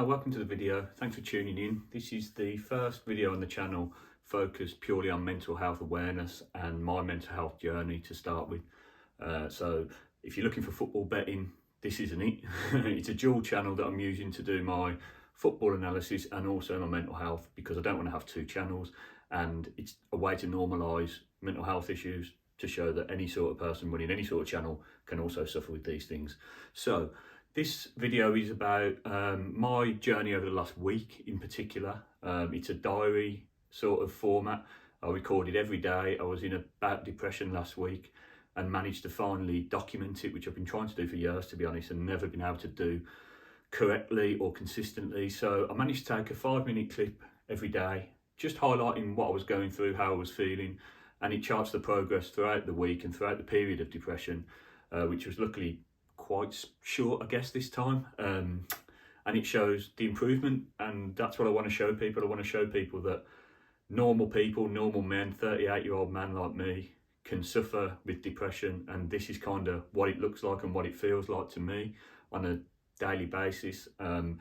Welcome to the video. Thanks for tuning in. This is the first video on the channel focused purely on mental health awareness and my mental health journey to start with. So if you're looking for football betting, this isn't it. It's a dual channel that I'm using to do my football analysis and also my mental health, because I don't want to have two channels, and it's a way to normalise mental health issues, to show that any sort of person running any sort of channel can also suffer with these things. So this video is about my journey over the last week in particular. It's a diary sort of format. I recorded every day. I was in a bout of depression last week and managed to finally document it, which I've been trying to do for years, to be honest, and never been able to do correctly or consistently. So I managed to take a 5-minute clip every day, just highlighting what I was going through, how I was feeling, and it charts the progress throughout the week and throughout the period of depression, which was luckily quite short, I guess, this time. And it shows the improvement, and that's what I want to show people. I want to show people that normal people, normal men, 38-year-old man like me, can suffer with depression, and this is kind of what it looks like and what it feels like to me on a daily basis, and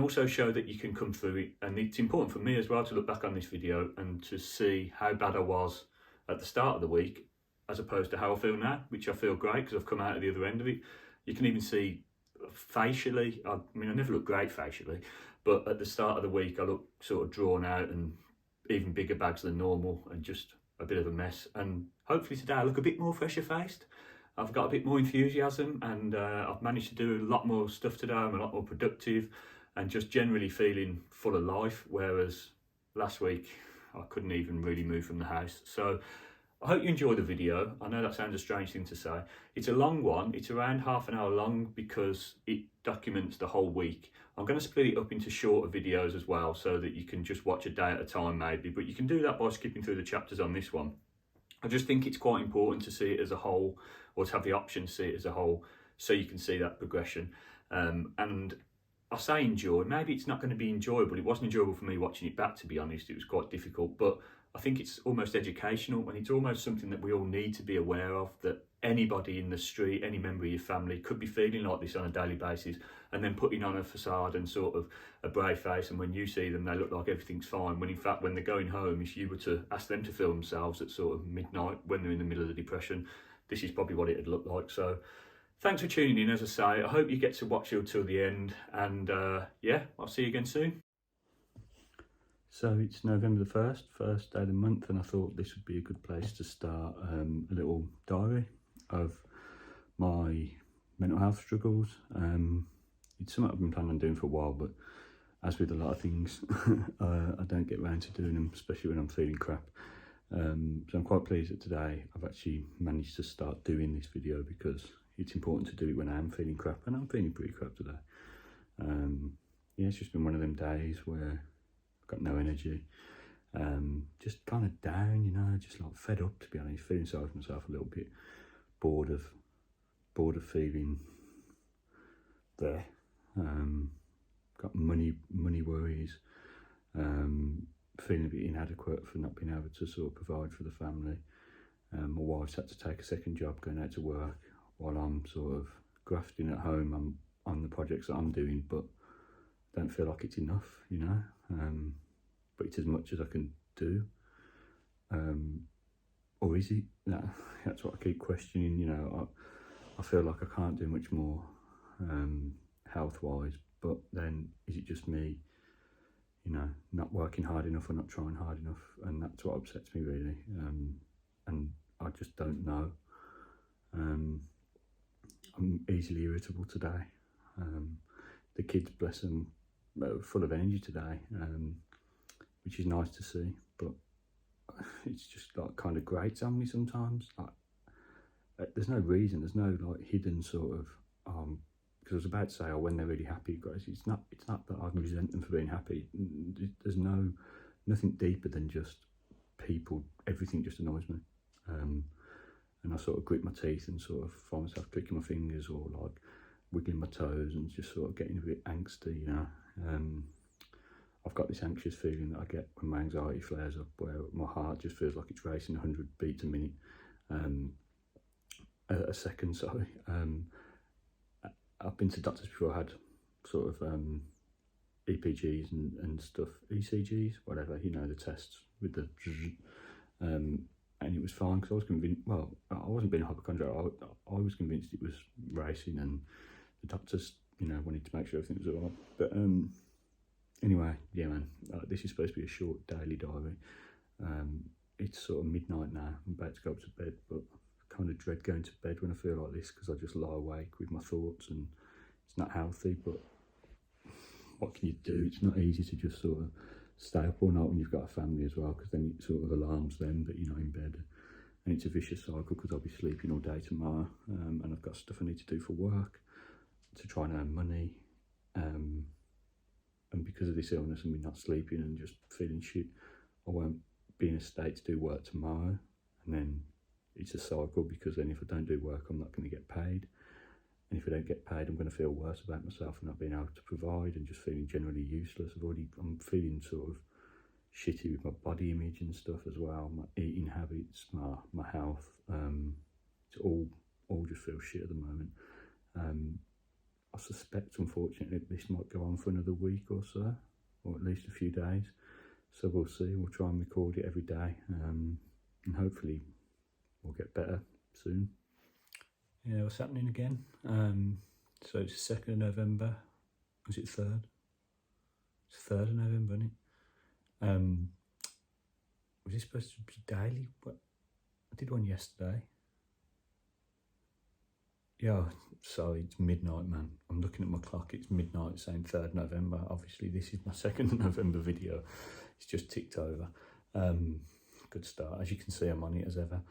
also show that you can come through it. And it's important for me as well to look back on this video and to see how bad I was at the start of the week as opposed to how I feel now, which I feel great because I've come out of the other end of it. You can even see facially, I mean, I never look great facially, but at the start of the week I look sort of drawn out and even bigger bags than normal and just a bit of a mess. And hopefully today I look a bit more fresher faced. I've got a bit more enthusiasm, and I've managed to do a lot more stuff today. I'm a lot more productive and just generally feeling full of life, whereas last week I couldn't even really move from the house. So I hope you enjoy the video. I know that sounds a strange thing to say. It's a long one. It's around half an hour long because it documents the whole week. I'm going to split it up into shorter videos as well, so that you can just watch a day at a time maybe, but you can do that by skipping through the chapters on this one. I just think it's quite important to see it as a whole, or to have the option to see it as a whole, so you can see that progression. And I say enjoy, maybe it's not going to be enjoyable. It wasn't enjoyable for me watching it back, to be honest. It was quite difficult, but I think it's almost educational, and it's almost something that we all need to be aware of, that anybody in the street, any member of your family could be feeling like this on a daily basis, and then putting on a facade and sort of a brave face, and when you see them they look like everything's fine, when in fact when they're going home, if you were to ask them to film themselves at sort of midnight when they're in the middle of the depression, this is probably what it'd look like. So thanks for tuning in. As I say, I hope you get to watch it till the end, and yeah, I'll see you again soon. So it's November the 1st, first day of the month, and I thought this would be a good place to start a little diary of my mental health struggles. It's something I've been planning on doing for a while, but as with a lot of things, I don't get around to doing them, especially when I'm feeling crap. So I'm quite pleased that today I've actually managed to start doing this video, because it's important to do it when I am feeling crap, and I'm feeling pretty crap today. Yeah, it's just been one of them days where I've got no energy, just kind of down, you know, just like fed up, to be honest, feeling sorry for myself a little bit, bored of feeling there. Got money worries, feeling a bit inadequate for not being able to sort of provide for the family. My wife's had to take a second job going out to work while I'm sort of grafting at home. I'm on the projects that I'm doing, but don't feel like it's enough, you know. But it's as much as I can do, or is it? No, that's what I keep questioning, you know. I feel like I can't do much more health wise, but then is it just me, you know, not working hard enough or not trying hard enough? And that's what upsets me really, and I just don't know. I'm easily irritable today. The kids, bless them, full of energy today, which is nice to see, but it's just like kind of grates on me sometimes. Like there's no reason, there's no like hidden sort of because I was about to say, oh, when they're really happy, guys, it's not that I resent them for being happy. There's nothing deeper than just people. Everything just annoys me, and I sort of grit my teeth and sort of find myself clicking my fingers or like wiggling my toes and just sort of getting a bit angsty, you know. I've got this anxious feeling that I get when my anxiety flares up, where my heart just feels like it's racing 100 beats a minute, a second, sorry. I've been to doctors before. I had sort of EPGs and stuff, ECGs, whatever, you know, the tests with the and it was fine because I was convinced, well, I wasn't being a hypochondriac, I was convinced it was racing, and the doctors, you know, wanted to make sure everything was all right. But anyway, yeah, man, this is supposed to be a short daily diary. It's sort of midnight now, I'm about to go up to bed, but I kind of dread going to bed when I feel like this because I just lie awake with my thoughts, and it's not healthy, but what can you do? It's not easy to just sort of stay up all night when you've got a family as well, because then it sort of alarms them that you're not in bed, and it's a vicious cycle because I'll be sleeping all day tomorrow, and I've got stuff I need to do for work to try and earn money, and because of this illness and me not sleeping and just feeling shit, I won't be in a state to do work tomorrow, and then it's a cycle because then if I don't do work I'm not going to get paid, and if I don't get paid I'm going to feel worse about myself and not being able to provide and just feeling generally useless. I'm feeling sort of shitty with my body image and stuff as well, my eating habits, my health, it's all just feels shit at the moment. I suspect unfortunately this might go on for another week or so, or at least a few days, so we'll see. We'll try and record it every day, and hopefully we'll get better soon. Yeah, what's happening again? So it's the 2nd of November. Was it 3rd? It's 3rd of November, isn't it? Was it supposed to be daily? What? I did one yesterday. Yeah, sorry, it's midnight, man. I'm looking at my clock, it's midnight saying 3rd November. Obviously, this is my 2nd November video. It's just ticked over. Good start. As you can see, I'm on it as ever.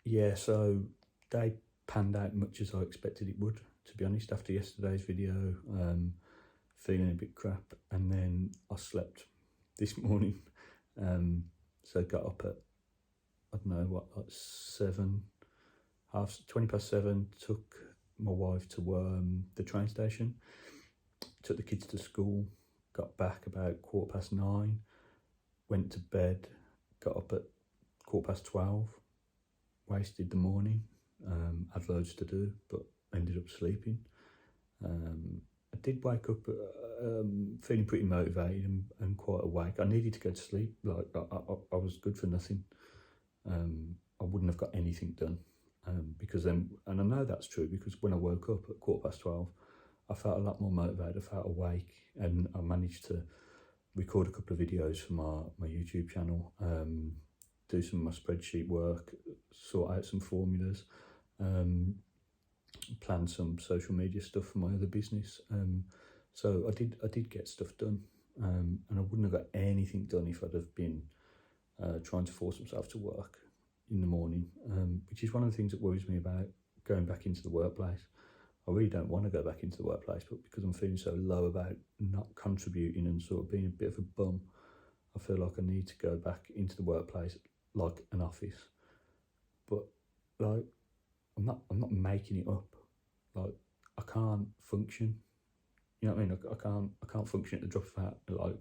Yeah, so day panned out much as I expected it would, to be honest, after yesterday's video, feeling a bit crap, and then I slept this morning, so got up at, I don't know, what, like 20 past 7, took my wife to the train station, took the kids to school, got back about 9:15, went to bed, got up at 12:15, wasted the morning, had loads to do, but ended up sleeping. I did wake up feeling pretty motivated and quite awake. I needed to go to sleep, like I was good for nothing. I wouldn't have got anything done, because then, and I know that's true because when I woke up at 12:15, I felt a lot more motivated, I felt awake, and I managed to record a couple of videos for my YouTube channel, do some of my spreadsheet work, sort out some formulas, plan some social media stuff for my other business. So I did get stuff done, and I wouldn't have got anything done if I'd have been trying to force myself to work in the morning, which is one of the things that worries me about going back into the workplace. I really don't want to go back into the workplace, but because I'm feeling so low about not contributing and sort of being a bit of a bum, I feel like I need to go back into the workplace like an office. But like, I'm not making it up. Like, I can't function. You know what I mean? I can't function at the drop of a hat. Like,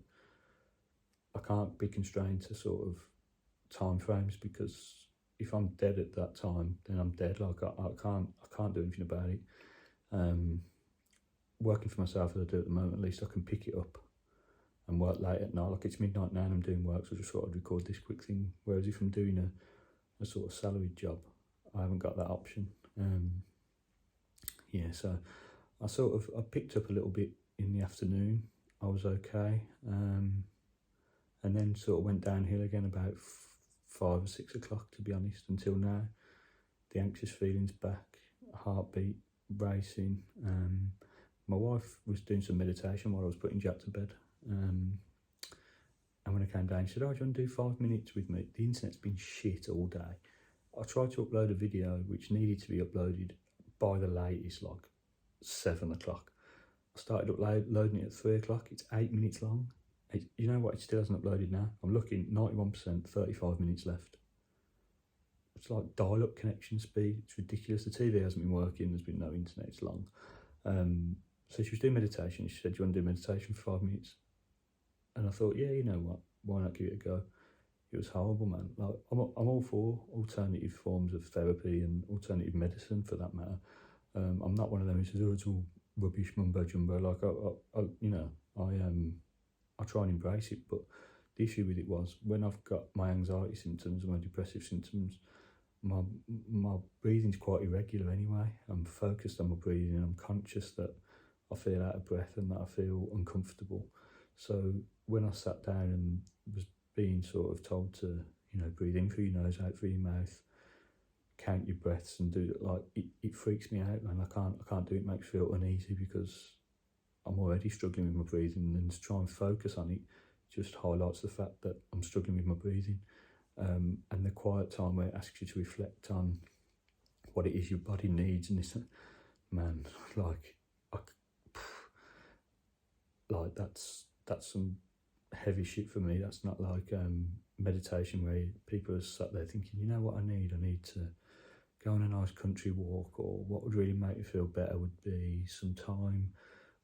I can't be constrained to sort of time frames, because if I'm dead at that time, then I'm dead. Like, I can't do anything about it. Working for myself as I do at the moment, at least I can pick it up and work late at night. Like, it's midnight now and I'm doing work, so I just thought I'd record this quick thing. Whereas if I'm doing a sort of salaried job, I haven't got that option. Yeah, so I picked up a little bit in the afternoon. I was okay, and then sort of went downhill again about 5 or 6 o'clock, to be honest, until now. The anxious feelings back, heartbeat racing. My wife was doing some meditation while I was putting Jack to bed, and when I came down, she said, "Oh, do you want to do 5 minutes with me?" The internet's been shit all day. I tried to upload a video which needed to be uploaded by the latest, like 7 o'clock. I started uploading it at 3 o'clock. It's 8 minutes long. You know what? It still hasn't uploaded now. I'm looking 91%, 35 minutes left. It's like dial-up connection speed. It's ridiculous. The TV hasn't been working. There's been no internet. It's long. So she was doing meditation. She said, "Do you want to do meditation for 5 minutes?" And I thought, yeah, you know what? Why not give it a go? It was horrible, man. Like, I'm all for alternative forms of therapy and alternative medicine, for that matter. I'm not one of them who says, "Oh, it's all rubbish mumbo jumbo. Like I try and embrace it, but the issue with it was when I've got my anxiety symptoms, my depressive symptoms, my breathing's quite irregular anyway. I'm focused on my breathing and I'm conscious that I feel out of breath and that I feel uncomfortable. So when I sat down and was being sort of told to, breathe in through your nose, out through your mouth, count your breaths and do it, like it freaks me out, and I can't do it. It makes me feel uneasy because I'm already struggling with my breathing, and to try and focus on it just highlights the fact that I'm struggling with my breathing. And the quiet time where it asks you to reflect on what it is your body needs, and this, man, that's some heavy shit for me. That's not like meditation where people are sat there thinking, you know what I need to go on a nice country walk, or what would really make me feel better would be some time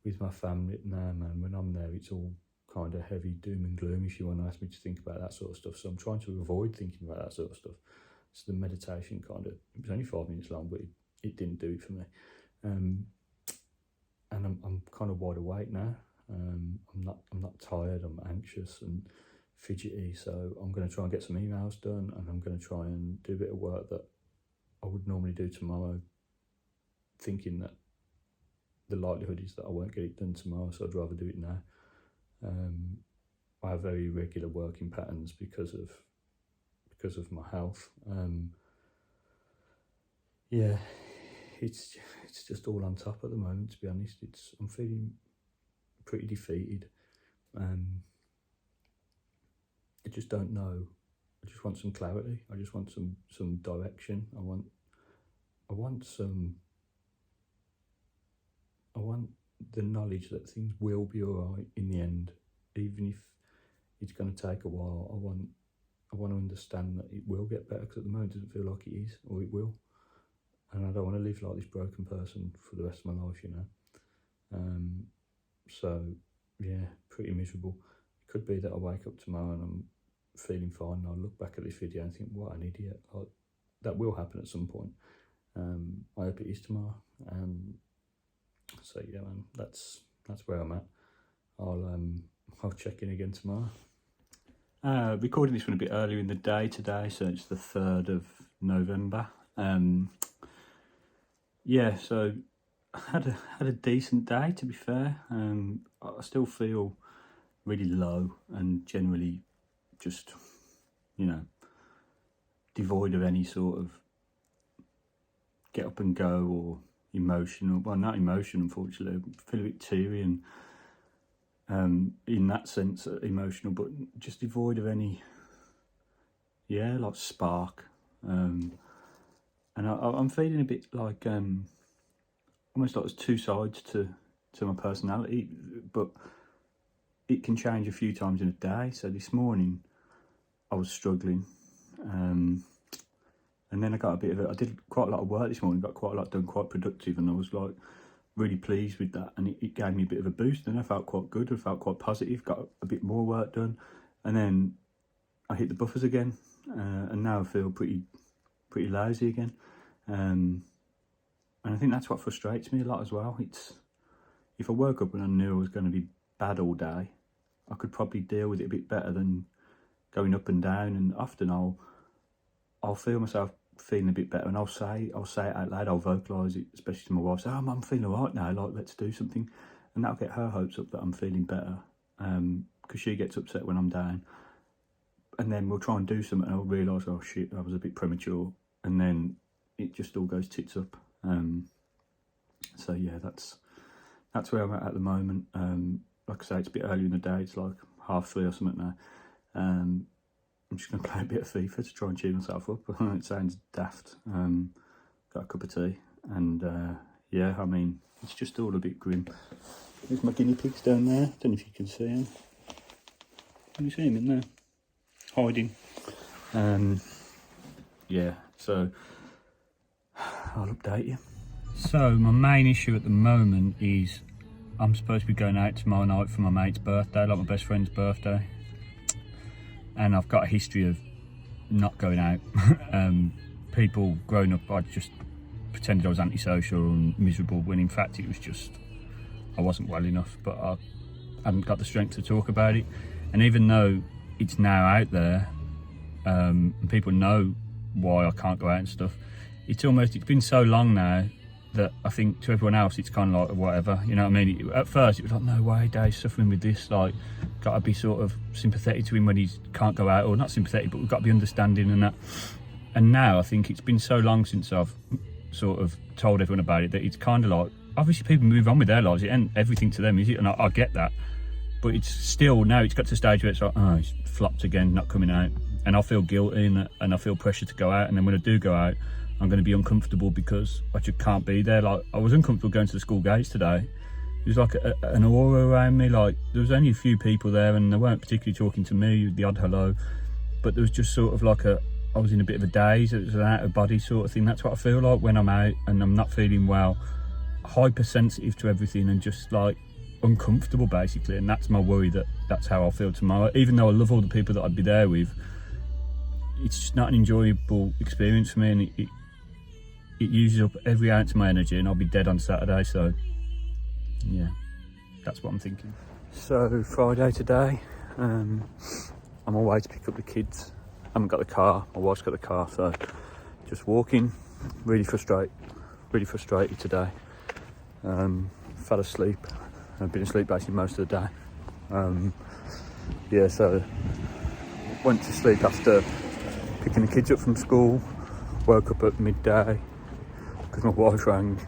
with my family. No, man, when I'm there, it's all kind of heavy doom and gloom if you want to ask me to think about that sort of stuff. So I'm trying to avoid thinking about that sort of stuff. So the meditation it was only 5 minutes long, but it didn't do it for me. And I'm kind of wide awake now. I'm not tired. I'm anxious and fidgety. So I'm going to try and get some emails done, and I'm going to try and do a bit of work that I would normally do tomorrow, thinking that the likelihood is that I won't get it done tomorrow, so I'd rather do it now. I have very irregular working patterns because of my health. Yeah, it's just all on top at the moment, to be honest. I'm feeling pretty defeated. I just don't know. I just want some clarity. I just want some direction. I want the knowledge that things will be alright in the end, even if it's going to take a while. I want to understand that it will get better, because at the moment it doesn't feel like it is, or it will. And I don't want to live like this broken person for the rest of my life, So yeah, pretty miserable. It could be that I wake up tomorrow and I'm feeling fine, and I'll look back at this video and think, what an idiot. Like, that will happen at some point. I hope it is tomorrow. So yeah, man, that's where I'm at. I'll check in again tomorrow. Recording this one a bit earlier in the day today, so it's the 3rd of November. Yeah, so I had a decent day, to be fair. I still feel really low and generally just, devoid of any sort of get up and go or emotional. Well, not emotion, unfortunately. I feel a bit teary and in that sense emotional, but just devoid of any, like spark. And I'm feeling a bit like almost like there's two sides to my personality, but it can change a few times in a day. So this morning I was struggling, and then I got a bit of it. I did quite a lot of work this morning, got quite a lot done, quite productive, and I was like really pleased with that, and it gave me a bit of a boost, and I felt quite good. I felt quite positive, got a bit more work done, and then I hit the buffers again, and now I feel pretty lazy again. And I think that's what frustrates me a lot as well. It's, if I woke up and I knew I was going to be bad all day, I could probably deal with it a bit better than going up and down. And often I'll feel myself feeling a bit better, and I'll say it out loud. I'll vocalise it, especially to my wife. Say, "Oh, I'm feeling all right now. Like, let's do something," and that'll get her hopes up that I'm feeling better. Because she gets upset when I'm down, and then we'll try and do something, and I'll realise, oh shit, I was a bit premature, and then it just all goes tits up. So yeah, that's where I'm at the moment. Like I say, it's a bit early in the day. It's like 3:30 or something now. I'm just going to play a bit of FIFA to try and cheer myself up. It sounds daft. Got a cup of tea, and yeah, I mean, it's just all a bit grim. There's my guinea pigs down there. Don't know if you can see them. Can you see them in there? Hiding. Yeah, so I'll update you. So my main issue at the moment is I'm supposed to be going out tomorrow night for my mate's birthday, like my best friend's birthday. And I've got a history of not going out. People growing up, I just pretended I was antisocial and miserable, when in fact it was just I wasn't well enough, but I hadn't got the strength to talk about it. And even though it's now out there, and people know why I can't go out and stuff, it's been so long now that I think to everyone else it's kind of like whatever, you know what I mean? At first it was like, no way, Dave's suffering with this, like, got to be sort of sympathetic to him when he can't go out, or not sympathetic, but we've got to be understanding and that. And now I think it's been so long since I've sort of told everyone about it that it's kind of like, obviously people move on with their lives, it ain't everything to them, is it? And I get that, but it's still, now it's got to a stage where it's like, oh, he's flopped again, not coming out, and I feel guilty and I feel pressure to go out, and then when I do go out I'm going to be uncomfortable because I just can't be there. Like, I was uncomfortable going to the school gates today. There was like an aura around me, like there was only a few people there and they weren't particularly talking to me, the odd hello, but there was just sort of like I was in a bit of a daze. It was an out of body sort of thing. That's what I feel like when I'm out and I'm not feeling well, hypersensitive to everything and just like uncomfortable basically. And that's my worry, that's how I'll feel tomorrow. Even though I love all the people that I'd be there with, it's just not an enjoyable experience for me, and it uses up every ounce of my energy, and I'll be dead on Saturday. So yeah, that's what I'm thinking. So Friday today, I'm on my way to pick up the kids. I haven't got the car, my wife's got the car, so just walking. Really frustrated today. Fell asleep. I've been asleep basically most of the day. Yeah, so went to sleep after picking the kids up from school, woke up at midday because my wife rang,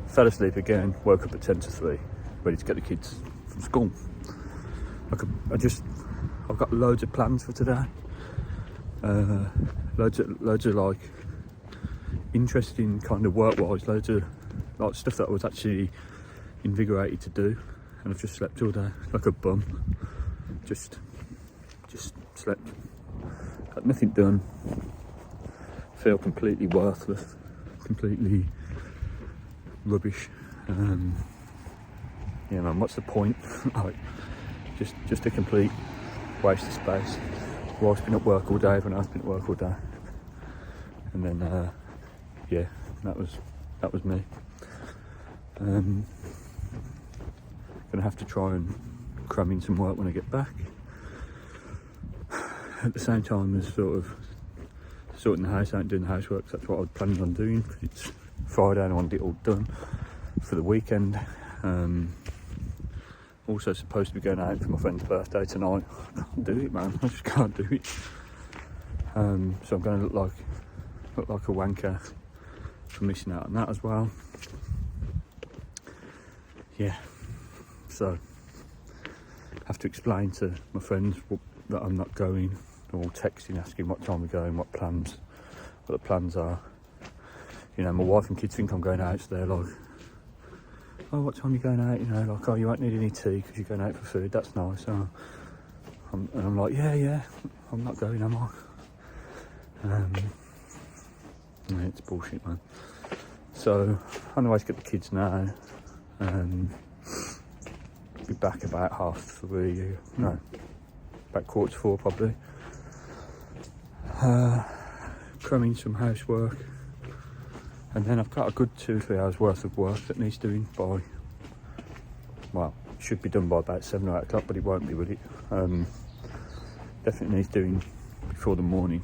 fell asleep again, woke up at 10 to 3, ready to get the kids from school. I've got loads of plans for today. Loads of like interesting kind of work-wise, loads of like stuff that I was actually invigorated to do, and I've just slept all day like a bum. Just slept, got nothing done, feel completely worthless, completely rubbish. Yeah man, what's the point? Like, just a complete waste of space. Wife's been at work all day, everyone else been at work all day, and then yeah, that was me. Gonna have to try and cram in some work when I get back, at the same time as sort of sorting the house out and doing the housework. That's what I was planning on doing, because it's Friday and I want it all done for the weekend. Also supposed to be going out for my friend's birthday tonight. I can't do it, man, I just can't do it. So I'm going to look like a wanker for missing out on that as well. Yeah, so have to explain to my friends that I'm not going. They're all texting asking what time we're going, what the plans are. You know, my wife and kids think I'm going out, so they're like, oh, what time are you going out? You know, like, oh, you won't need any tea because you're going out for food, that's nice. So I'm like, yeah, I'm not going, am I? Yeah, it's bullshit, man. So on the way to get the kids now. Be back about 3:30, no, about 4:45 probably. Cramming some housework, and then I've got a good 2 or 3 hours worth of work that needs doing by, well, it should be done by about 7 or 8 o'clock, but it won't be, will it? Definitely needs doing before the morning,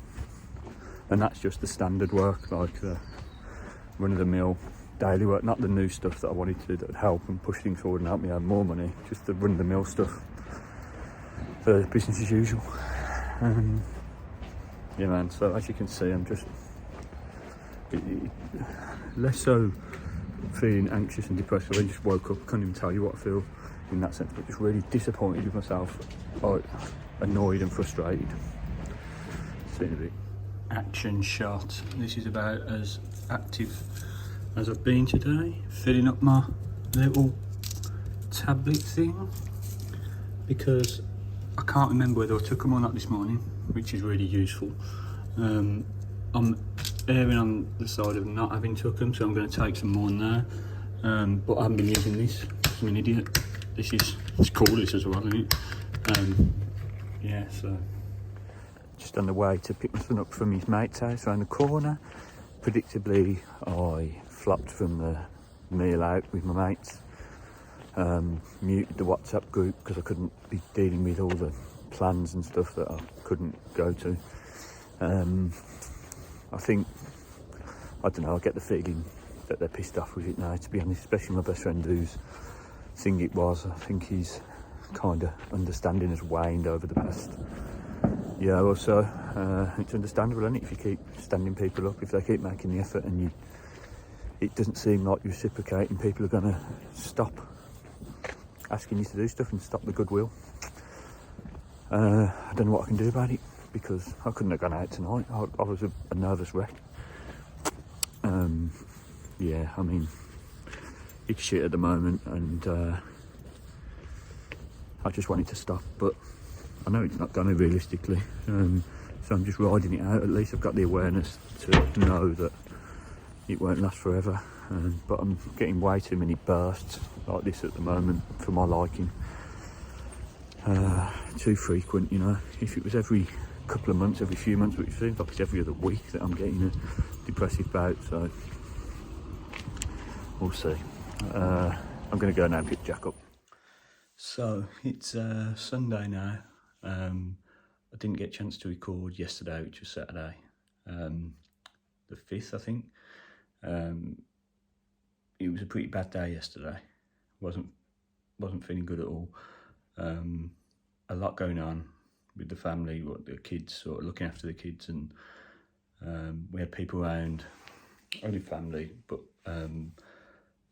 and that's just the standard work, like the run-of-the-mill daily work, not the new stuff that I wanted to do that would help and push things forward and help me earn more money, just the run-of-the-mill stuff, for business as usual. Yeah man, so as you can see, I'm just less so feeling anxious and depressed. I just woke up, can't even tell you what I feel in that sense, but just really disappointed with myself, like annoyed and frustrated. It's been a bit action shot. This is about as active as I've been today, filling up my little tablet thing, because I can't remember whether I took them or not this morning, which is really useful. I'm erring on the side of not having took them, so I'm going to take some more now. But I haven't been using this, I'm an idiot. It's cool, this as well, isn't it? Yeah, so just on the way to pick my son up from his mate's house around the corner. Predictably, I flopped from the meal out with my mates. muted the WhatsApp group because I couldn't be dealing with all the plans and stuff that I couldn't go to. I think, I don't know, I get the feeling that they're pissed off with it now, to be honest, especially my best friend whose thing it was. I think his kind of understanding has waned over the past year or so. It's understandable, isn't it, if you keep standing people up, if they keep making the effort and it doesn't seem like you're reciprocating, people are going to stop asking you to do stuff and stop the goodwill. I don't know what I can do about it, because I couldn't have gone out tonight. I was a nervous wreck. Yeah, I mean, it's shit at the moment, and I just want it to stop, but I know it's not going to realistically, so I'm just riding it out. At least I've got the awareness to know that it won't last forever, but I'm getting way too many bursts like this at the moment for my liking. Too frequent, you know. If it was every couple of months, every few months, but it seems like it's every other week that I'm getting a depressive bout, so we'll see. I'm going to go now and pick Jack up. So it's Sunday now. I didn't get a chance to record yesterday, which was Saturday, the 5th, I think. It was a pretty bad day yesterday. Wasn't feeling good at all. A lot going on with the family, the kids, sort of looking after the kids, and we had people around, only family, but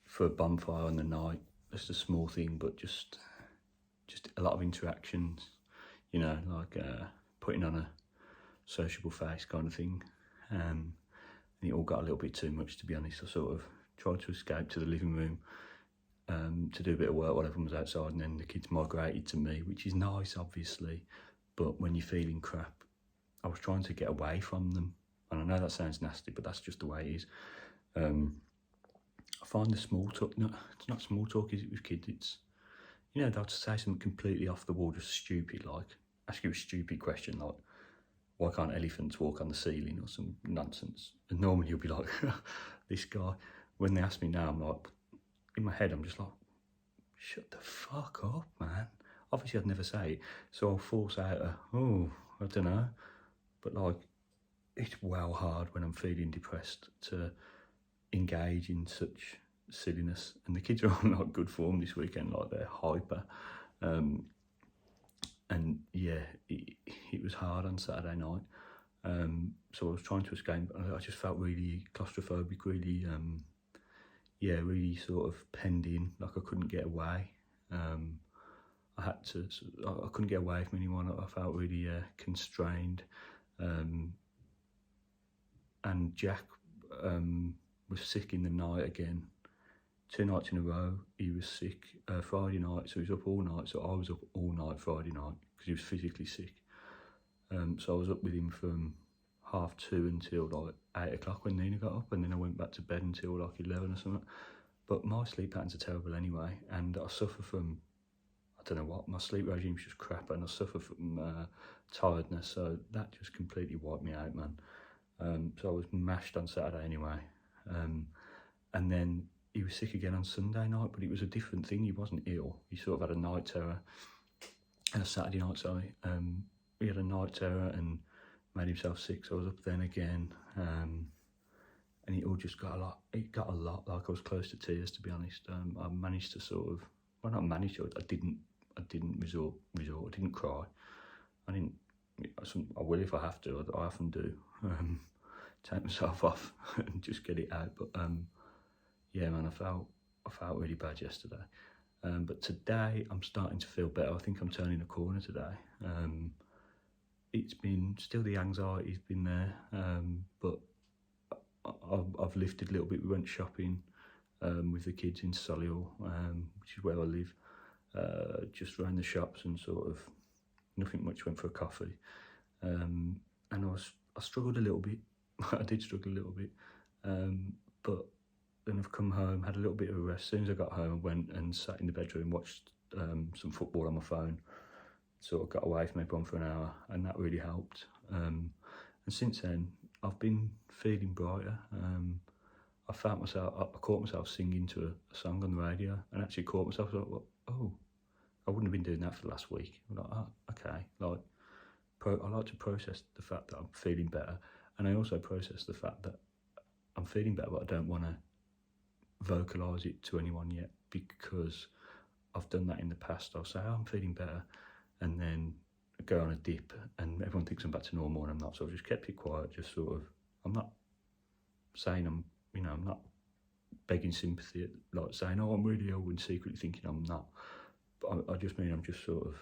for a bonfire on the night. Just a small thing, but just a lot of interactions, you know, like putting on a sociable face kind of thing. And it all got a little bit too much, to be honest. I sort of tried to escape to the living room to do a bit of work while everyone was outside, and then the kids migrated to me, which is nice, obviously, but when you're feeling crap, I was trying to get away from them, and I know that sounds nasty, but that's just the way it is. I find the small talk, it's not small talk, is it, with kids? It's, you know, they'll just say something completely off the wall, just stupid, like, ask you a stupid question, like, why can't elephants walk on the ceiling, or some nonsense, and normally you'll be like, this guy. When they ask me now, I'm like, in my head, I'm just like, shut the fuck up, man. Obviously, I'd never say it, so I'll force out oh, I don't know. But, like, it's well hard when I'm feeling depressed to engage in such silliness. And the kids are on, like, good form this weekend, like, they're hyper. And, yeah, it was hard on Saturday night. So I was trying to escape, I just felt really claustrophobic, really... really sort of penned in, like I couldn't get away. I couldn't get away from anyone. I felt really constrained. And Jack was sick in the night again. 2 nights in a row, he was sick. Friday night, so he was up all night, so I was up all night Friday night, because he was physically sick. So I was up with him from 2:30 until like 8 o'clock when Nina got up, and then I went back to bed until like 11 or something. But my sleep patterns are terrible anyway, and I suffer from, I don't know what, my sleep regime's just crap, and I suffer from tiredness, so that just completely wiped me out, man. So I was mashed on Saturday anyway. And then he was sick again on Sunday night, but it was a different thing. He wasn't ill. He sort of had a night terror, and a Saturday night, sorry. He had a night terror and made himself sick, so I was up then again. And it all just got a lot, like I was close to tears, to be honest. I managed to sort of, well, not managed to, I didn't resort, I didn't cry. I will if I have to, I often do. Take myself off and just get it out. But yeah, man, I felt really bad yesterday. But today I'm starting to feel better. I think I'm turning a corner today. It's been, still the anxiety's been there, but I've lifted a little bit. We went shopping with the kids in Solihull, which is where I live, just around the shops, and sort of nothing much, went for a coffee. And I struggled a little bit. I did struggle a little bit, but then I've come home, had a little bit of a rest. As soon as I got home, I went and sat in the bedroom, watched some football on my phone, sort of got away from everyone for an hour, and that really helped. And since then, I've been feeling brighter. I found myself, I caught myself singing to a song on the radio, and actually caught myself like, well, oh, I wouldn't have been doing that for the last week. I'm like, oh, okay, like, I like to process the fact that I'm feeling better, and I also process the fact that I'm feeling better, but I don't want to vocalise it to anyone yet, because I've done that in the past. I'll say, oh, I'm feeling better, and then go on a dip, and everyone thinks I'm back to normal, and I'm not. So I've just kept it quiet, just sort of, I'm not saying I'm not begging sympathy, like saying, oh, I'm really ill, and secretly thinking I'm not. But I just mean I'm just sort of,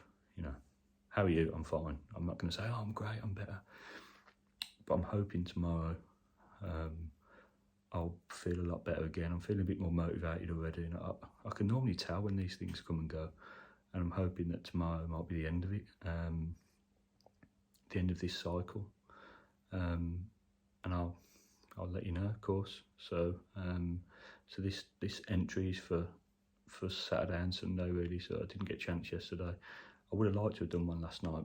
how are you? I'm fine. I'm not going to say, oh, I'm great, I'm better. But I'm hoping tomorrow I'll feel a lot better again. I'm feeling a bit more motivated already, and I can normally tell when these things come and go. And I'm hoping that tomorrow might be the end of it, the end of this cycle. And I'll let you know, of course. So so this entry is for Saturday and Sunday, really. So I didn't get a chance yesterday. I would have liked to have done one last night,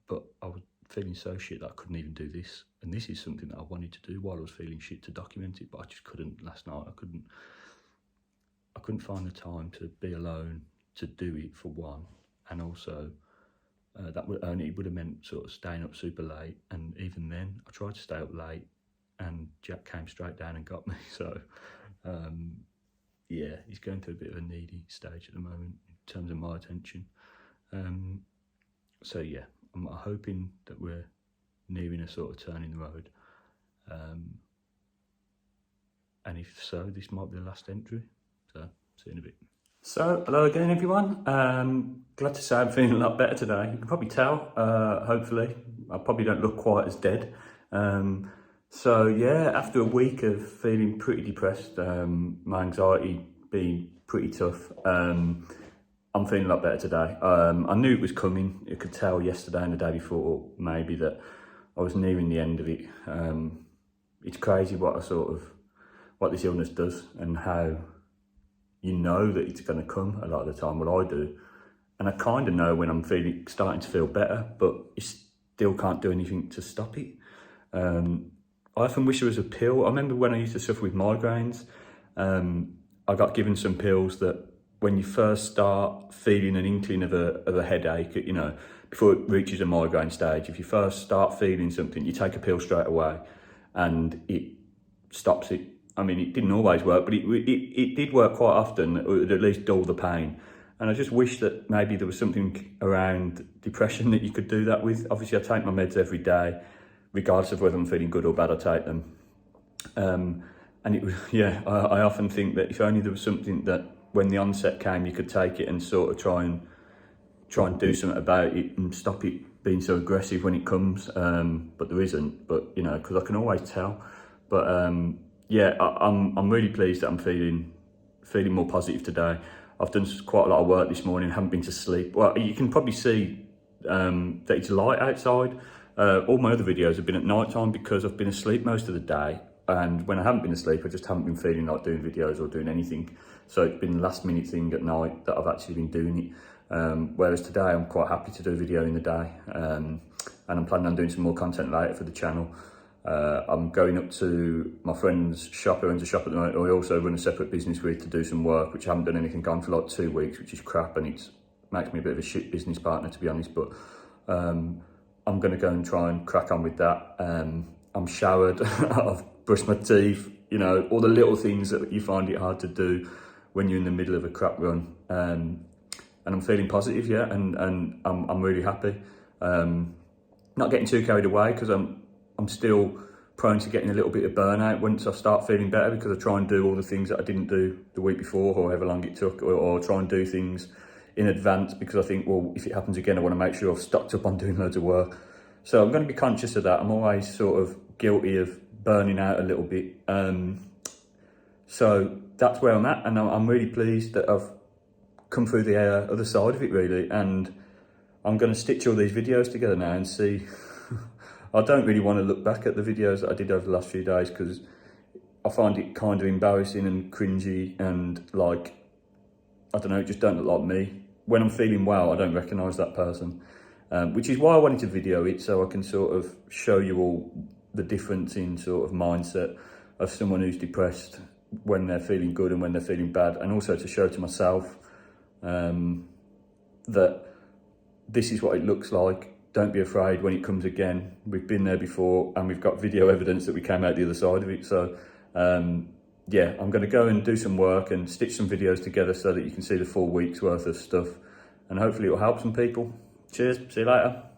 but I was feeling so shit that I couldn't even do this. And this is something that I wanted to do while I was feeling shit, to document it, but I just couldn't last night. I couldn't find the time to be alone to do it, for one, and also it would have meant sort of staying up super late, and even then I tried to stay up late and Jack came straight down and got me. So yeah, he's going through a bit of a needy stage at the moment in terms of my attention. So yeah, I'm hoping that we're nearing a sort of turn in the road, and if so, this might be the last entry. So see you in a bit. So, hello again everyone. Glad to say I'm feeling a lot better today. You can probably tell, hopefully. I probably don't look quite as dead. So yeah, after a week of feeling pretty depressed, my anxiety being pretty tough, I'm feeling a lot better today. I knew it was coming. You could tell yesterday and the day before maybe that I was nearing the end of it. It's crazy what this illness does, and how you know that it's going to come a lot of the time. Well, I do. And I kind of know when I'm starting to feel better, but you still can't do anything to stop it. I often wish there was a pill. I remember when I used to suffer with migraines, I got given some pills that when you first start feeling an inkling of a headache, before it reaches a migraine stage, if you first start feeling something, you take a pill straight away and it stops it. I mean, it didn't always work, but it did work quite often. It would at least dull the pain. And I just wish that maybe there was something around depression that you could do that with. Obviously, I take my meds every day, regardless of whether I'm feeling good or bad, I take them. And it was, yeah, I often think that if only there was something that when the onset came, you could take it and sort of try and do something about it and stop it being so aggressive when it comes. But there isn't, but because I can always tell. But yeah, I'm really pleased that I'm feeling more positive today. I've done quite a lot of work this morning, haven't been to sleep. Well, you can probably see that it's light outside. All my other videos have been at night time because I've been asleep most of the day. And when I haven't been asleep, I just haven't been feeling like doing videos or doing anything. So it's been a last minute thing at night that I've actually been doing it. Whereas today, I'm quite happy to do a video in the day. And I'm planning on doing some more content later for the channel. I'm going up to my friend's shop, who owns a shop at the moment, who I also run a separate business with, to do some work, which I haven't done anything on for like 2 weeks, which is crap, and it makes me a bit of a shit business partner, to be honest. But I'm going to go and try and crack on with that. I'm showered, I've brushed my teeth, all the little things that you find it hard to do when you're in the middle of a crap run. And I'm feeling positive, yeah, and I'm really happy. Not getting too carried away, because I'm still prone to getting a little bit of burnout once I start feeling better, because I try and do all the things that I didn't do the week before, or however long it took, or try and do things in advance, because I think, well, if it happens again, I want to make sure I've stocked up on doing loads of work. So I'm going to be conscious of that. I'm always sort of guilty of burning out a little bit. So that's where I'm at, and I'm really pleased that I've come through the other side of it, really. And I'm going to stitch all these videos together now and see. I don't really want to look back at the videos that I did over the last few days, because I find it kind of embarrassing and cringy, and like, I don't know, it just don't look like me. When I'm feeling well, I don't recognise that person, which is why I wanted to video it, so I can sort of show you all the difference in sort of mindset of someone who's depressed when they're feeling good and when they're feeling bad, and also to show to myself that this is what it looks like. Don't be afraid when it comes again. We've been there before, and we've got video evidence that we came out the other side of it. So yeah, I'm going to go and do some work and stitch some videos together so that you can see the full week's worth of stuff, and hopefully it will help some people. Cheers, see you later.